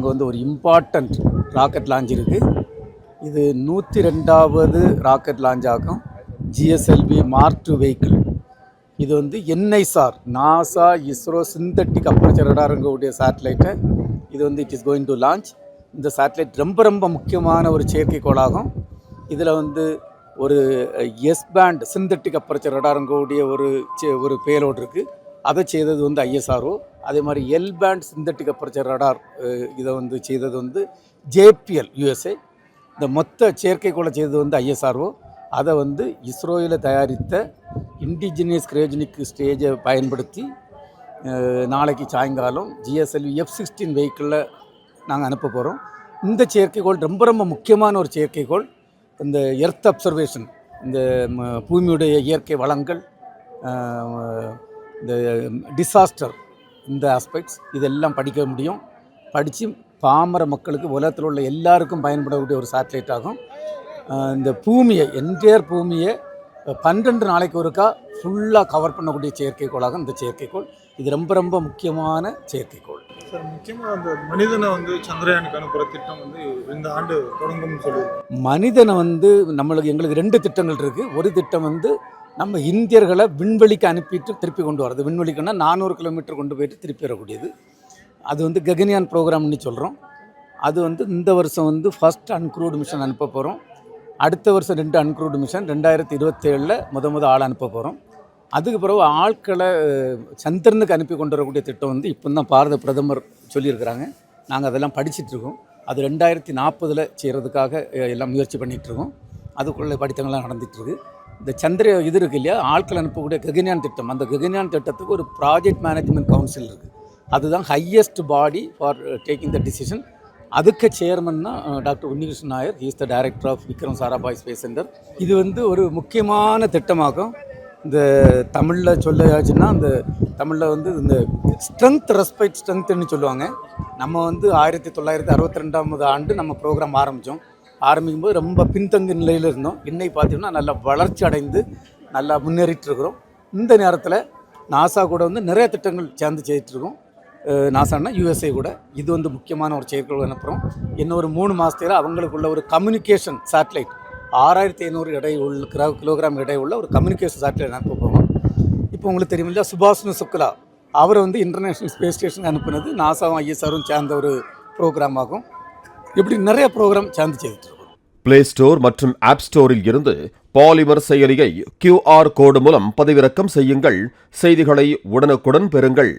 அங்கே வந்து ஒரு இம்பார்ட்டண்ட் ராக்கெட் லான்ச் இருக்குது. இது 102வது ராக்கெட் லான்ச் ஆகும். GSLV mark 2 vehicle. இது வந்து என்ஐசார், நாசா இஸ்ரோ சிந்தட்டிக் அப்பர்ச்சர் ரடாருங்கக்கூடிய சேட்டலைட்டை இது வந்து it is going to launch. இந்த சேட்டலைட் ரொம்ப ரொம்ப முக்கியமான ஒரு செயற்கைக்கோளாகும். இதில் வந்து ஒரு எஸ் பேண்ட் சிந்தட்டிக் அப்பர்ச்சர் ரடாருங்கக்கூடிய ஒரு பேலோடு இருக்குது. அதை செய்தது வந்து ஐஎஸ்ஆர்ஓ. அதே மாதிரி L pant synthetic aperture radar இதை வந்து செய்தது வந்து ஜேபிஎல் யூஎஸ்ஏ. இந்த மொத்த செயற்கைக்கோளை செய்தது வந்து ஐஎஸ்ஆர்ஓ. அதை வந்து இஸ்ரோவில் தயாரித்த இண்டிஜினியஸ் கிரையோஜெனிக் ஸ்டேஜை பயன்படுத்தி நாளைக்கு சாயங்காலம் ஜிஎஸ்எல்வி F-16 வெஹிக்கிளில் நாங்கள் அனுப்ப போகிறோம். இந்த செயற்கைக்கோள் ரொம்ப ரொம்ப முக்கியமான ஒரு செயற்கைக்கோள். இந்த எர்த் அப்சர்வேஷன், இந்த பூமியுடைய இயற்கை வளங்கள், இந்த டிசாஸ்டர், இந்த ஆஸ்பெக்ட்ஸ் இதெல்லாம் படிக்க முடியும். படித்து பாமர மக்களுக்கு உலகத்தில் உள்ள எல்லாருக்கும் பயன்படக்கூடிய ஒரு சேட்டலைட் ஆகும். இந்த பூமியை, என்டையர் பூமியை 12 நாளைக்கு ஒருக்கா ஃபுல்லாக கவர் பண்ணக்கூடிய செயற்கைக்கோளாகும் இந்த செயற்கைக்கோள். இது ரொம்ப ரொம்ப முக்கியமான செயற்கைக்கோள். சார், முக்கியமாக அந்த மனிதனை வந்து சந்திரயானுக்கு அனுப்புகிற திட்டம் வந்து இந்த ஆண்டு தொடங்கும்னு சொல்லுவோம். மனிதனை வந்து எங்களுக்கு 2 திட்டங்கள் இருக்குது. ஒரு திட்டம் வந்து நம்ம இந்தியர்களை விண்வெளிக்கு அனுப்பிட்டு திருப்பி கொண்டு வரது. விண்வெளிக்குன்னா 400 கிலோமீட்டர் கொண்டு போயிட்டு திருப்பி வரக்கூடியது. அது வந்து ககன்யான் ப்ரோக்ராம்னு சொல்கிறோம். அது வந்து இந்த வருஷம் வந்து ஃபஸ்ட் அன்க்ரூடு மிஷன் அனுப்ப போகிறோம். அடுத்த வருஷம் 2 அன்க்ரூடு மிஷன் 2027 முத ஆள் அனுப்ப போகிறோம். அதுக்கு பிறகு ஆட்களை சந்திரனுக்கு அனுப்பி கொண்டு வரக்கூடிய திட்டம் வந்து இப்போ தான் பாரத பிரதமர் சொல்லியிருக்கிறாங்க. நாங்கள் அதெல்லாம் படிச்சுட்ருக்கோம். அது 2040 செய்கிறதுக்காக எல்லாம் முயற்சி பண்ணிகிட்ருக்கோம். அதுக்குள்ளே படித்தங்கள்லாம் நடந்துகிட்ருக்கு. இந்த சந்திர இது இருக்குது இல்லையா, ஆட்கள் அனுப்பக்கூடிய ககன்யான் திட்டம். அந்த ககன்யான் திட்டத்துக்கு ஒரு ப்ராஜெக்ட் மேனேஜ்மெண்ட் கவுன்சில் இருக்குது. அதுதான் highest body for taking the decision. அதுக்கு சேர்மன்னா doctor Unnikrishnan Nair. He is the director of Vikram Sarabhai space centre. இது வந்து ஒரு முக்கியமான திட்டமாகும். இந்த தமிழில் சொல்லாச்சுன்னா இந்த தமிழில் வந்து இந்த ஸ்ட்ரென்த் ரெஸ்பெக்ட் ஸ்ட்ரென்த்துன்னு சொல்லுவாங்க. நம்ம வந்து 1962 ஆண்டு நம்ம ப்ரோக்ராம் ஆரம்பிக்கும்போது ரொம்ப பின்தங்கு நிலையில் இருந்தோம். இன்னைக்கு பார்த்தீங்கன்னா நல்லா வளர்ச்சி அடைந்து நல்லா முன்னேறிட்டுருக்குறோம். இந்த நேரத்தில் நாசா கூட வந்து நிறைய திட்டங்கள் சேர்ந்து செய்துட்ருக்கோம். நாசான்னா யூஎஸ்ஏ கூட. இது வந்து முக்கியமான ஒரு செயற்கைக்கோள் அனுப்புகிறோம். இன்னொரு 3 மாதத்தில் அவங்களுக்குள்ள ஒரு கம்யூனிகேஷன் சேட்டலைட் 6500 கிலோகிராம் எடை உள்ள ஒரு கம்யூனிகேஷன் சேட்டலைட் அனுப்ப போகிறோம். இப்போ உங்களுக்கு தெரியும் இல்லையா, சுபாஷ்னு சுக்லா அவரை வந்து இன்டர்நேஷ்னல் ஸ்பேஸ் ஸ்டேஷன் அனுப்புனது நாசாவும் ஐஎஸ்ஆரும் சேர்ந்த ஒரு ப்ரோக்ராம் ஆகும். இப்படி நிறைய ப்ரோக்ராம் சேர்ந்து செய்துட்ருக்கோம். பிளே ஸ்டோர் மற்றும் ஆப் ஸ்டோரில் இருந்து பாலிமர் செயலியை QR கோடு மூலம் பதிவிறக்கம் செய்யுங்கள். செய்திகளை உடனுக்குடன் பெறுங்கள்.